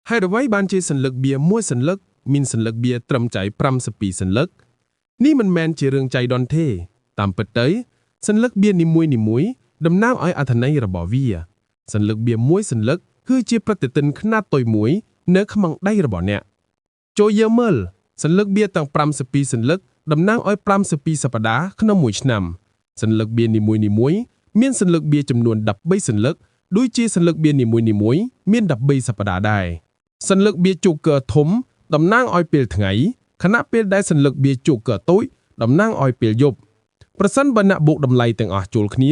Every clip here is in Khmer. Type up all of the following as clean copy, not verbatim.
ហើយអ្វីបានជាសัญลักษณ์បៀមួយសัญลักษณ์មានសัญลักษณ์បៀត្រឹមចៃ52សัญลักษณ์នេះមិនមែនជារឿងចៃដន្យទេតាមពិតទៅសัญลักษณ์បៀនីមួយៗតំណាងឲ្យអត្ថន័យរបស់វាសัญลักษณ์បៀមួយសัญลักษณ์គឺជាប្រតិទិនខ្នាតតូចមួយនៅខ្មាំងដៃរបស់អ្នកចូលយើងមើលសัญลักษณ์បៀទាំង52សัญลักษณ์តំណាងឲ្យ52សប្តាហ៍ក្នុងមួយឆ្នាំសัญลักษณ์បៀនីមួយៗមានសัญลักษณ์បៀចំនួន13សัญลักษณ์ដូចជាសัญลักษณ์បៀនីមួយៗមាន13សប្តាហ៍ដែរសัญลักษณ์បៀជូកឺធំតំណាងឲ្យពេលថ្ងៃខណៈពេលដែលសัญลักษณ์បៀជូកឺតូចតំណាងឲ្យពេលយប់ប្រសិនបើអ្នកបូកតម្លៃទាំងអស់ចូលគ្នា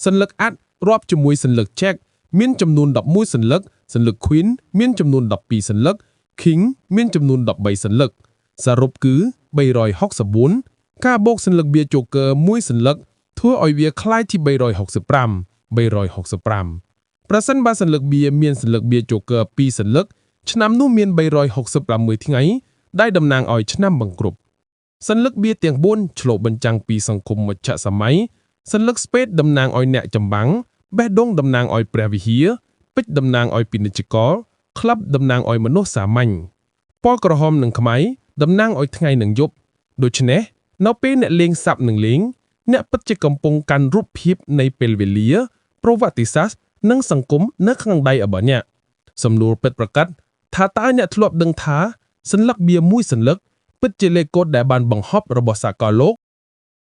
សัญลักษณ์អាត់រាប់ជាមួយសัญลักษណ៍ check មានចំនួន11សัญลักษณ์សัญลักษณ์ queen មានចំនួន12សัญลักษณ์ king មានចំនួន13សัญลักษณ์សរុបគឺ364ការបូកសัญลักษณ์បៀជូកឺមួយសัญลักษณ์ធ្វើឲ្យវាคล้ายជា365ប្រសិនបើសัญลักษณ์បៀមានសัญลักษณ์បៀជូកឺ2សัญลักษณ์ឆ្នាំនោះមាន366ថ្ងៃដែលតំណាងឲ្យឆ្នាំបង្គ្រប់សัญลักษณ์បៀទាំង4ឆ្លុះបញ្ចាំងពីសង្គមមជ្ឈសម័យសัญลักษណ៍ស្ពេតតំណាងឲ្យអ្នកចម្បាំងបេះដូងតំណាងឲ្យព្រះវិហារពេជ្រតំណាងឲ្យពាណិជ្ជករក្លាប់តំណាងឲ្យមនុស្សសាមញ្ញពណ៌ក្រហមនិងខ្មៅតំណាងឲ្យថ្ងៃនិងយប់ដូច្នេះនៅពេលអ្នកលេងស័ព្ទនិងលេងអ្នកពិតជាកំពុងកាន់រូបភាពនៃពេលវេលាប្រវត្តិសាស្ត្រនិងសង្គមនៅក្នុងដៃរបស់អ្នកសំណួរពិតប្រាកដថាតើអ្នកធ្លាប់ដឹងថាសัญลักษณ์បៀមួយសัญลักษณ์ពិតជាលេខកូដដែលបានបង្ហប់របស់សាកលលោក